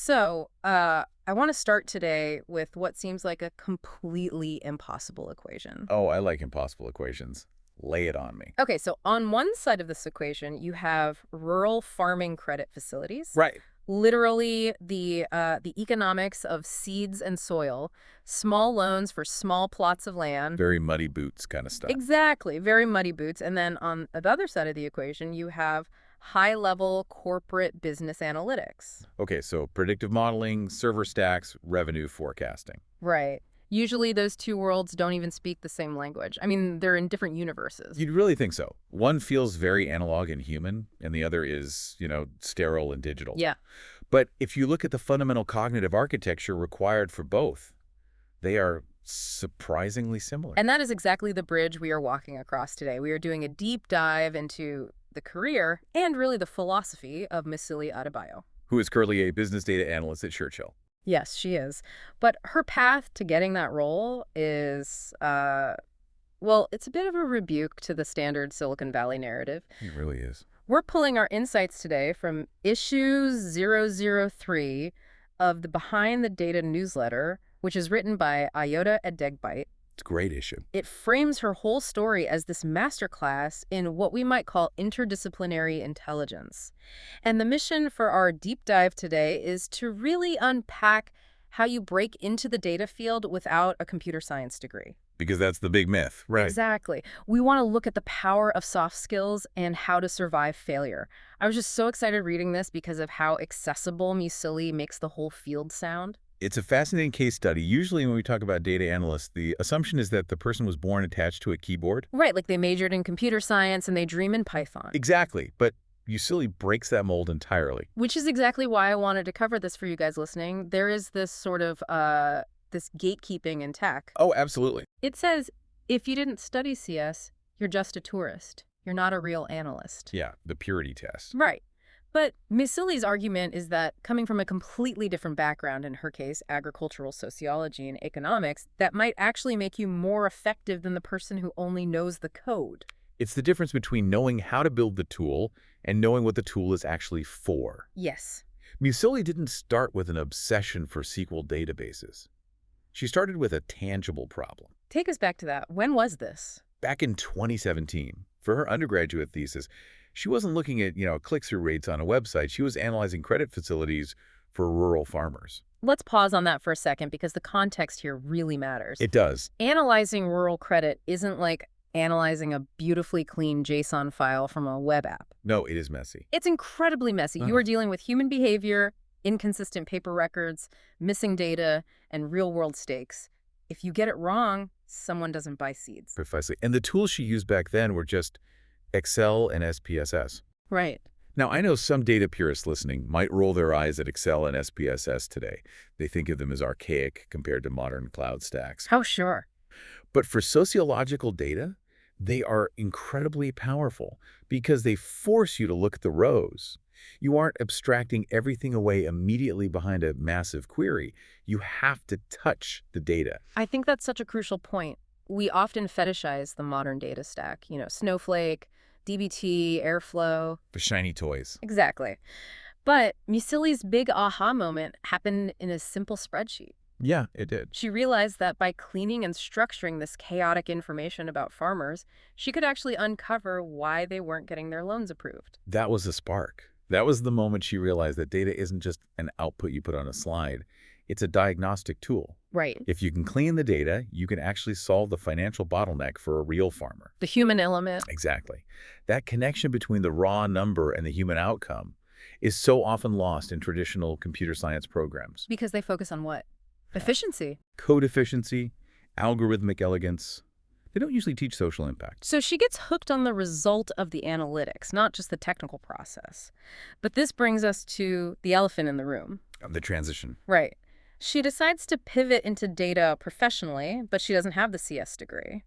I want to start today with what seems like a completely impossible equation. Oh, I like impossible equations. Lay it on me. Okay, so on one side of this equation, you have rural farming credit facilities, Right. literally the economics of seeds and soil, small loans for small plots of land. Very muddy boots kind of stuff. Exactly, very muddy boots. And then on the other side of the equation, you have high-level corporate business analytics. Okay, so predictive modeling, server stacks, revenue forecasting. Right. Usually those two worlds don't even speak the same language. I mean, they're in different universes. You'd really think so. One feels very analog and human, and the other is, sterile and digital. Yeah. But if you look at the fundamental cognitive architecture required for both, they are surprisingly similar. And that is exactly the bridge we are walking across today. We are doing a deep dive into the career and really the philosophy of Musili Adebayo. Who is currently a business data analyst at SureChill. Yes, she is. But her path to getting that role is, well, it's a bit of a rebuke to the standard Silicon Valley narrative. It really is. We're pulling our insights today from issue 003 of the Behind the Data newsletter, which is written by Ayoda Adebayo. It's a great issue. It frames her whole story as this masterclass in what we might call interdisciplinary intelligence. And the mission for our deep dive today is to really unpack how you break into the data field without a computer science degree. Because that's the big myth. Right. Exactly. We want to look at the power of soft skills and how to survive failure. I was just so excited reading this because of how accessible Musili makes the whole field sound. It's a fascinating case study. Usually when we talk about data analysts, the assumption is that the person was born attached to a keyboard. Right, like they majored in computer science and they dream in Python. Exactly. But Musili breaks that mold entirely. Which is exactly why I wanted to cover this for you guys listening. There is this sort of, this gatekeeping in tech. Oh, absolutely. It says, if you didn't study CS, you're just a tourist. You're not a real analyst. Yeah, the purity test. Right. But Musili's argument is that coming from a completely different background, in her case, agricultural sociology and economics, that might actually make you more effective than the person who only knows the code. It's the difference between knowing how to build the tool and knowing what the tool is actually for. Yes. Musili didn't start with an obsession for SQL databases. She started with a tangible problem. Take us back to that. When was this? Back in 2017, for her undergraduate thesis, she wasn't looking at, click-through rates on a website. She was analyzing credit facilities for rural farmers. Let's pause on that for a second because the context here really matters. It does. Analyzing rural credit isn't like analyzing a beautifully clean JSON file from a web app. No, it is messy. It's incredibly messy. You are dealing with human behavior, inconsistent paper records, missing data, and real-world stakes. If you get it wrong, someone doesn't buy seeds. Precisely. And the tools she used back then were just Excel and SPSS. Right. Now, I know some data purists listening might roll their eyes at Excel and SPSS today. They think of them as archaic compared to modern cloud stacks. How sure? But for sociological data, they are incredibly powerful because they force you to look at the rows. You aren't abstracting everything away immediately behind a massive query. You have to touch the data. I think that's such a crucial point. We often fetishize the modern data stack, Snowflake, dbt, Airflow. The shiny toys. Exactly. But Musili's big aha moment happened in a simple spreadsheet. Yeah, it did. She realized that by cleaning and structuring this chaotic information about farmers, she could actually uncover why they weren't getting their loans approved. That was a spark. That was the moment she realized that data isn't just an output you put on a slide. It's a diagnostic tool. Right. If you can clean the data, you can actually solve the financial bottleneck for a real farmer. The human element. Exactly. That connection between the raw number and the human outcome is so often lost in traditional computer science programs. Because they focus on what? Efficiency. Code efficiency, algorithmic elegance. They don't usually teach social impact. So she gets hooked on the result of the analytics, not just the technical process. But this brings us to the elephant in the room. The transition. Right. She decides to pivot into data professionally, but she doesn't have the CS degree.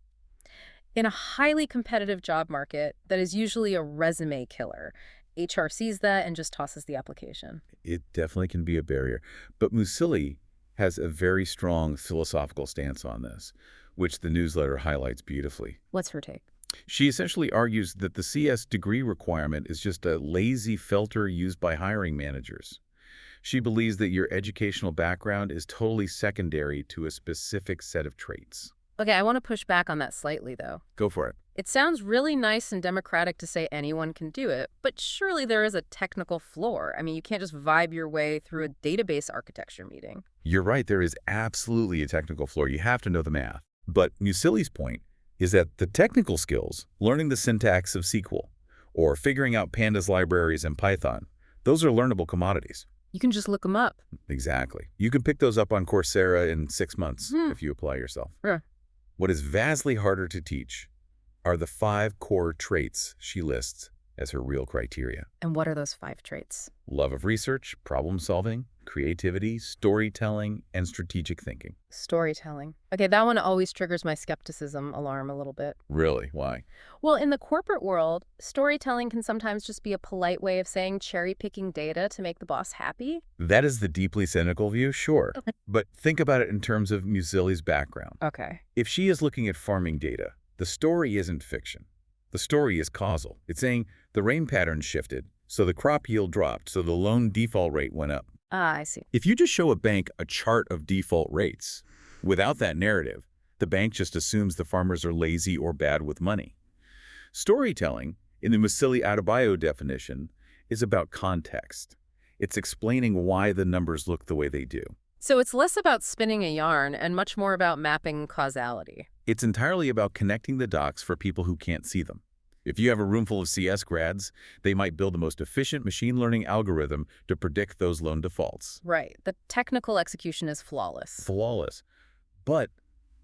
In a highly competitive job market that is usually a resume killer, HR sees that and just tosses the application. It definitely can be a barrier. But Musili has a very strong philosophical stance on this, which the newsletter highlights beautifully. What's her take? She essentially argues that the CS degree requirement is just a lazy filter used by hiring managers. She believes that your educational background is totally secondary to a specific set of traits. Okay, I want to push back on that slightly, though. Go for it. It sounds really nice and democratic to say anyone can do it, but surely there is a technical floor. I mean, you can't just vibe your way through a database architecture meeting. You're right, there is absolutely a technical floor. You have to know the math. But Musili's point is that the technical skills, learning the syntax of SQL, or figuring out pandas libraries in Python, those are learnable commodities. You can just look them up. Exactly. You can pick those up on Coursera in 6 months Hmm. if you apply yourself. Yeah. What is vastly harder to teach are the 5 core traits she lists as her real criteria. And what are those 5 traits? Love of research, problem solving, creativity, storytelling, and strategic thinking. Storytelling. Okay, that one always triggers my skepticism alarm a little bit. Really? Why? Well, in the corporate world, storytelling can sometimes just be a polite way of saying cherry-picking data to make the boss happy. That is the deeply cynical view, sure. But think about it in terms of Musili's background. Okay. If she is looking at farming data, the story isn't fiction. The story is causal. It's saying the rain pattern shifted, so the crop yield dropped, so the loan default rate went up. Ah, I see. If you just show a bank a chart of default rates, without that narrative, the bank just assumes the farmers are lazy or bad with money. Storytelling, in the Musili Adebayo definition, is about context. It's explaining why the numbers look the way they do. So it's less about spinning a yarn and much more about mapping causality. It's entirely about connecting the dots for people who can't see them. If you have a room full of CS grads, they might build the most efficient machine learning algorithm to predict those loan defaults. Right. The technical execution is flawless. Flawless. But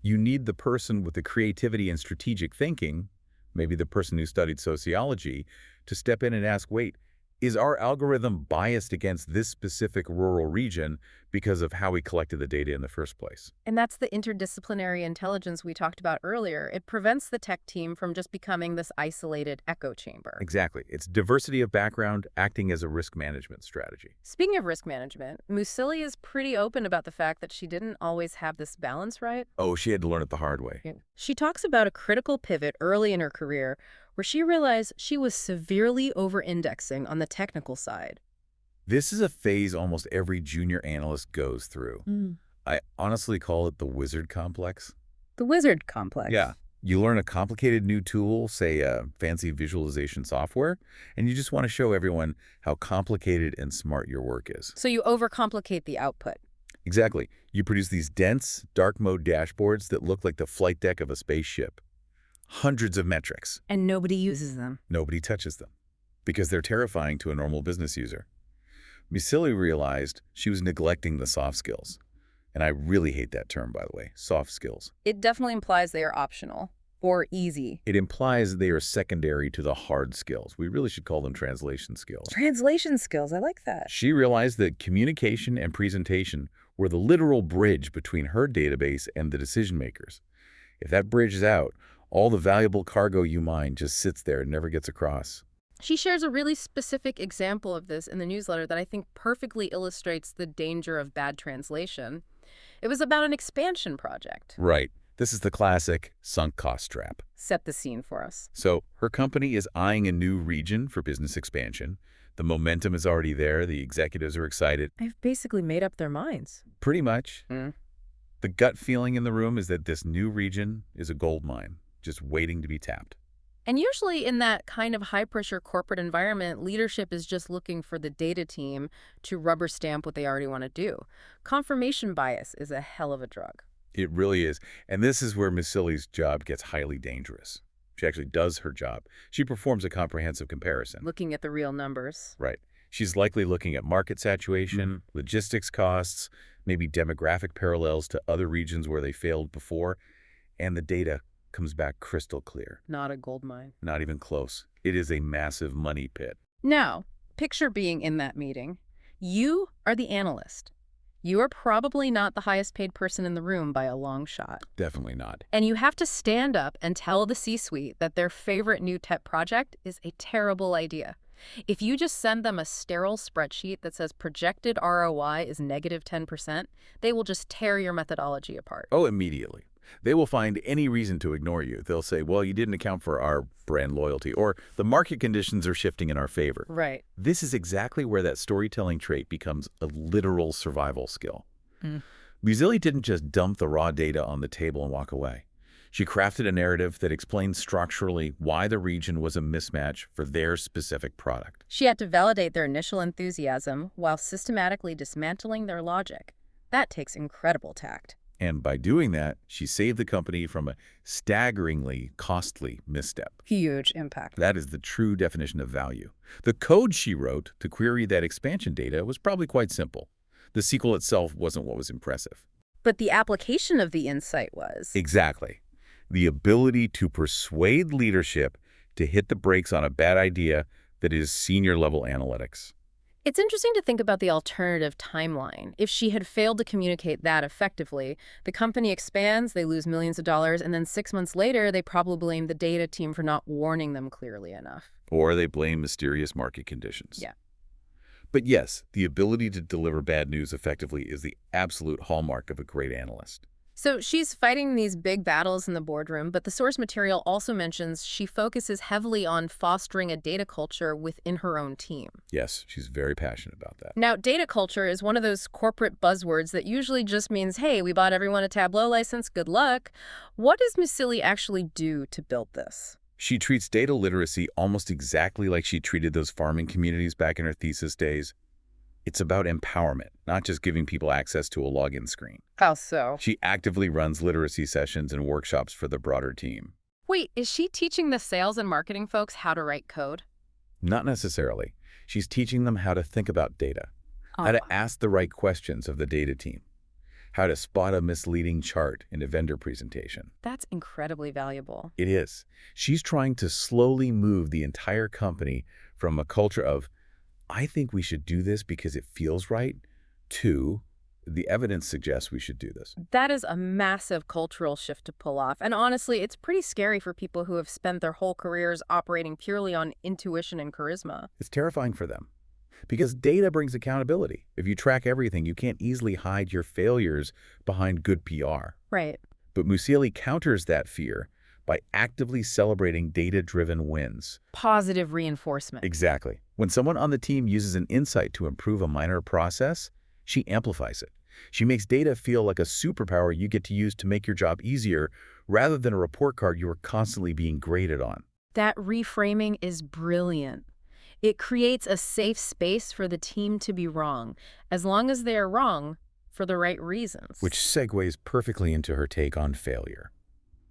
you need the person with the creativity and strategic thinking, maybe the person who studied sociology, to step in and ask, wait, is our algorithm biased against this specific rural region because of how we collected the data in the first place? And that's the interdisciplinary intelligence we talked about earlier. It prevents the tech team from just becoming this isolated echo chamber. Exactly. It's diversity of background acting as a risk management strategy. Speaking of risk management, Musili is pretty open about the fact that she didn't always have this balance right. Oh, she had to learn it the hard way. She talks about a critical pivot early in her career where she realized she was severely over-indexing on the technical side. This is a phase almost every junior analyst goes through. I honestly call it the wizard complex. The wizard complex. Yeah. You learn a complicated new tool, say fancy visualization software, and you just want to show everyone how complicated and smart your work is. So you overcomplicate the output. Exactly. You produce these dense, dark mode dashboards that look like the flight deck of a spaceship. Hundreds of metrics. And nobody uses them. Nobody touches them because they're terrifying to a normal business user. Musili realized she was neglecting the soft skills. And I really hate that term, by the way, soft skills. It definitely implies they are optional or easy. It implies they are secondary to the hard skills. We really should call them translation skills. Translation skills, I like that. She realized that communication and presentation were the literal bridge between her database and the decision makers. If that bridge is out, all the valuable cargo you mine just sits there and never gets across. She shares a really specific example of this in the newsletter that I think perfectly illustrates the danger of bad translation. It was about an expansion project. Right. This is the classic sunk cost trap. Set the scene for us. So her company is eyeing a new region for business expansion. The momentum is already there. The executives are excited. They've basically made up their minds. Pretty much. Mm. The gut feeling in the room is that this new region is a gold mine, just waiting to be tapped. And usually in that kind of high-pressure corporate environment, leadership is just looking for the data team to rubber stamp what they already want to do. Confirmation bias is a hell of a drug. It really is. And this is where Musili's job gets highly dangerous. She actually does her job. She performs a comprehensive comparison. Looking at the real numbers. Right. She's likely looking at market saturation, logistics costs, maybe demographic parallels to other regions where they failed before, and the data comes back crystal clear. Not a gold mine. Not even close. It is a massive money pit. Now, picture being in that meeting. You are the analyst. You are probably not the highest paid person in the room by a long shot. Definitely not. And you have to stand up and tell the C-suite that their favorite new tech project is a terrible idea. If you just send them a sterile spreadsheet that says projected ROI is -10%, they will just tear your methodology apart. Oh, immediately. They will find any reason to ignore you. They'll say, well, you didn't account for our brand loyalty, or the market conditions are shifting in our favor. Right. This is exactly where that storytelling trait becomes a literal survival skill. Mm. Musili didn't just dump the raw data on the table and walk away. She crafted a narrative that explained structurally why the region was a mismatch for their specific product. She had to validate their initial enthusiasm while systematically dismantling their logic. That takes incredible tact. And by doing that, she saved the company from a staggeringly costly misstep. Huge impact. That is the true definition of value. The code she wrote to query that expansion data was probably quite simple. The SQL itself wasn't what was impressive. But the application of the insight was. Exactly. The ability to persuade leadership to hit the brakes on a bad idea that is senior-level analytics. It's interesting to think about the alternative timeline. If she had failed to communicate that effectively, the company expands, they lose millions of dollars, and then 6 months later, they probably blame the data team for not warning them clearly enough. Or they blame mysterious market conditions. Yeah. But yes, the ability to deliver bad news effectively is the absolute hallmark of a great analyst. So she's fighting these big battles in the boardroom, but the source material also mentions she focuses heavily on fostering a data culture within her own team. Yes, she's very passionate about that. Now, data culture is one of those corporate buzzwords that usually just means, hey, we bought everyone a Tableau license, good luck. What does Musili actually do to build this? She treats data literacy almost exactly like she treated those farming communities back in her thesis days. It's about empowerment, not just giving people access to a login screen. How so? She actively runs literacy sessions and workshops for the broader team. Wait, is she teaching the sales and marketing folks how to write code? Not necessarily. She's teaching them how to think about data, how to ask the right questions of the data team, how to spot a misleading chart in a vendor presentation. That's incredibly valuable. It is. She's trying to slowly move the entire company from a culture of, I think we should do this because it feels right, to the evidence suggests we should do this. That is a massive cultural shift to pull off. And honestly, it's pretty scary for people who have spent their whole careers operating purely on intuition and charisma. It's terrifying for them because data brings accountability. If you track everything, you can't easily hide your failures behind good PR. Right. But Musili counters that fear by actively celebrating data-driven wins. Positive reinforcement. Exactly. When someone on the team uses an insight to improve a minor process, she amplifies it. She makes data feel like a superpower you get to use to make your job easier rather than a report card you are constantly being graded on. That reframing is brilliant. It creates a safe space for the team to be wrong, as long as they are wrong for the right reasons. Which segues perfectly into her take on failure.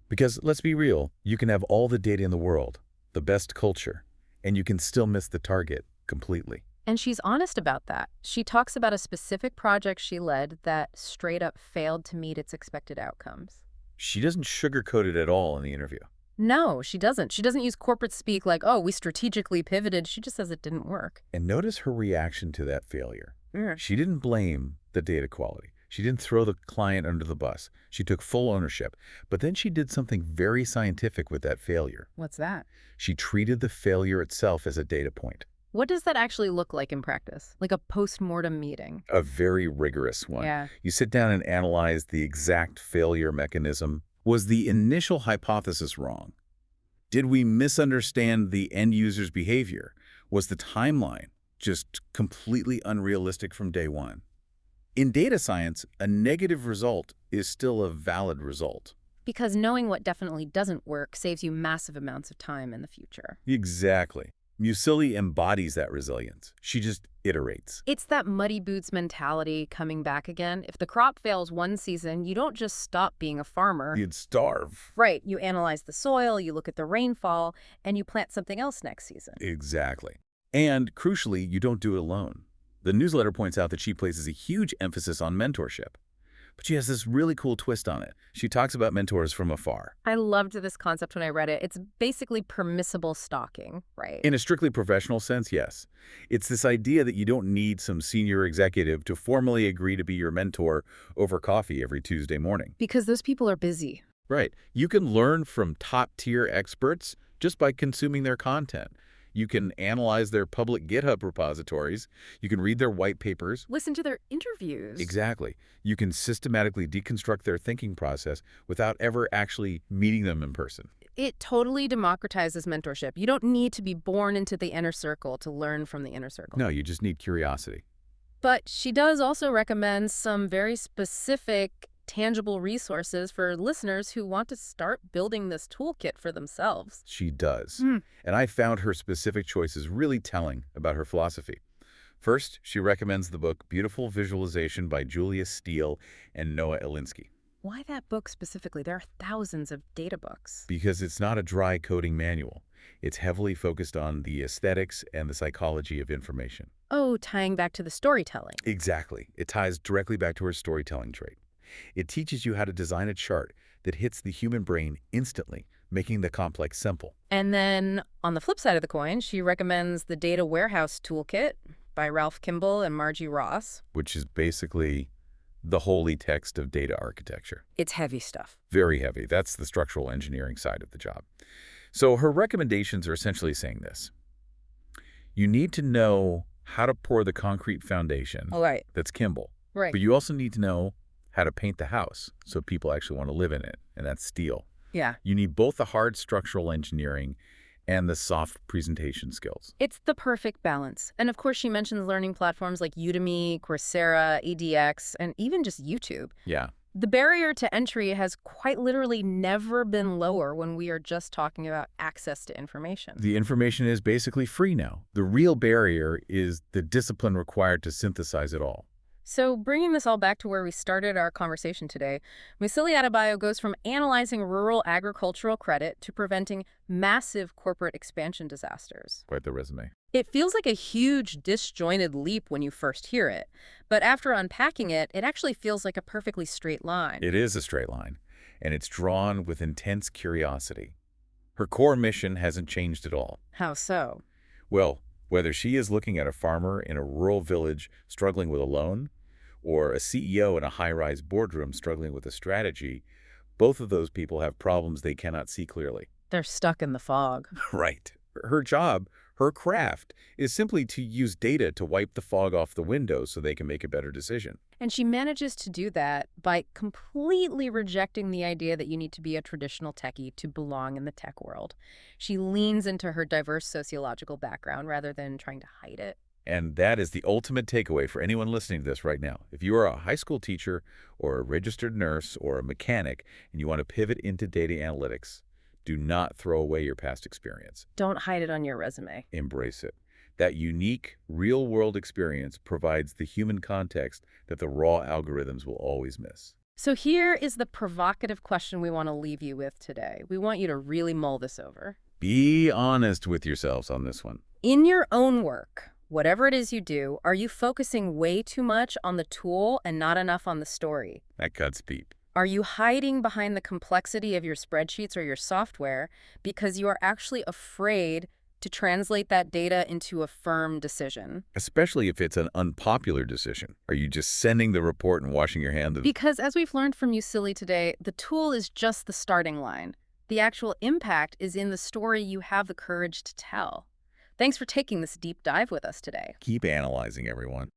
Because let's be real, you can have all the data in the world, the best culture, and you can still miss the target completely. And she's honest about that. She talks about a specific project she led that straight up failed to meet its expected outcomes. She doesn't sugarcoat it at all in the interview. No, she doesn't. She doesn't use corporate speak like, oh, we strategically pivoted. She just says it didn't work. And notice her reaction to that failure. Yeah. She didn't blame the data quality. She didn't throw the client under the bus. She took full ownership. But then she did something very scientific with that failure. What's that? She treated the failure itself as a data point. What does that actually look like in practice? Like a post-mortem meeting? A very rigorous one. Yeah. You sit down and analyze the exact failure mechanism. Was the initial hypothesis wrong? Did we misunderstand the end user's behavior? Was the timeline just completely unrealistic from day one? In data science, a negative result is still a valid result. Because knowing what definitely doesn't work saves you massive amounts of time in the future. Exactly. Musili embodies that resilience. She just iterates. It's that muddy boots mentality coming back again. If the crop fails one season, you don't just stop being a farmer. You'd starve. Right. You analyze the soil, you look at the rainfall, and you plant something else next season. Exactly. And crucially, you don't do it alone. The newsletter points out that she places a huge emphasis on mentorship. But she has this really cool twist on it. She talks about mentors from afar. I loved this concept when I read it. It's basically permissible stalking, right? In a strictly professional sense, yes. It's this idea that you don't need some senior executive to formally agree to be your mentor over coffee every Tuesday morning. Because those people are busy. Right. You can learn from top-tier experts just by consuming their content. You can analyze their public GitHub repositories. You can read their white papers. Listen to their interviews. Exactly. You can systematically deconstruct their thinking process without ever actually meeting them in person. It totally democratizes mentorship. You don't need to be born into the inner circle to learn from the inner circle. No, you just need curiosity. But she does also recommend some very specific, tangible resources for listeners who want to start building this toolkit for themselves. She does. Hmm. And I found her specific choices really telling about her philosophy. First, she recommends the book Beautiful Visualization by Julia Steele and Noah Elinsky, Why that book specifically? There are thousands of data books. because it's not a dry coding manual. It's heavily focused on the aesthetics and the psychology of information. Oh, tying back to the storytelling. Exactly. It ties directly back to her storytelling trait. It teaches you how to design a chart that hits the human brain instantly, making the complex simple. And then on the flip side of the coin, she recommends the Data Warehouse Toolkit by Ralph Kimball and Margie Ross. Which is basically the holy text of data architecture. It's heavy stuff. Very heavy. That's the structural engineering side of the job. So her recommendations are essentially saying this. You need to know how to pour the concrete foundation. All right. That's Kimball. Right. But you also need to know how to paint the house so people actually want to live in it, and that's Steele. Yeah. You need both the hard structural engineering and the soft presentation skills. It's the perfect balance. And of course, she mentions learning platforms like Udemy, Coursera, EDX, and even just YouTube. Yeah. The barrier to entry has quite literally never been lower when we are just talking about access to information. The information is basically free now. The real barrier is the discipline required to synthesize it all. So bringing this all back to where we started our conversation today, Musili Adebayo goes from analyzing rural agricultural credit to preventing massive corporate expansion disasters. Quite the resume. It feels like a huge disjointed leap when you first hear it, but after unpacking it, it actually feels like a perfectly straight line. It is a straight line, and it's drawn with intense curiosity. Her core mission hasn't changed at all. How so? Well, whether she is looking at a farmer in a rural village struggling with a loan, or a CEO in a high-rise boardroom struggling with a strategy, both of those people have problems they cannot see clearly. They're stuck in the fog. Right. Her job, her craft, is simply to use data to wipe the fog off the windows so they can make a better decision. And she manages to do that by completely rejecting the idea that you need to be a traditional techie to belong in the tech world. She leans into her diverse sociological background rather than trying to hide it. And that is the ultimate takeaway for anyone listening to this right now. If you are a high school teacher or a registered nurse or a mechanic and you want to pivot into data analytics, do not throw away your past experience. Don't hide it on your resume. Embrace it. That unique, real-world experience provides the human context that the raw algorithms will always miss. So here is the provocative question we want to leave you with today. We want you to really mull this over. Be honest with yourselves on this one. In your own work, whatever it is you do, are you focusing way too much on the tool and not enough on the story? That cuts deep. Are you hiding behind the complexity of your spreadsheets or your software because you are actually afraid to translate that data into a firm decision? Especially if it's an unpopular decision. Are you just sending the report and washing your hands of it? Because as we've learned from Musili today, the tool is just the starting line. The actual impact is in the story you have the courage to tell. Thanks for taking this deep dive with us today. Keep analyzing, everyone.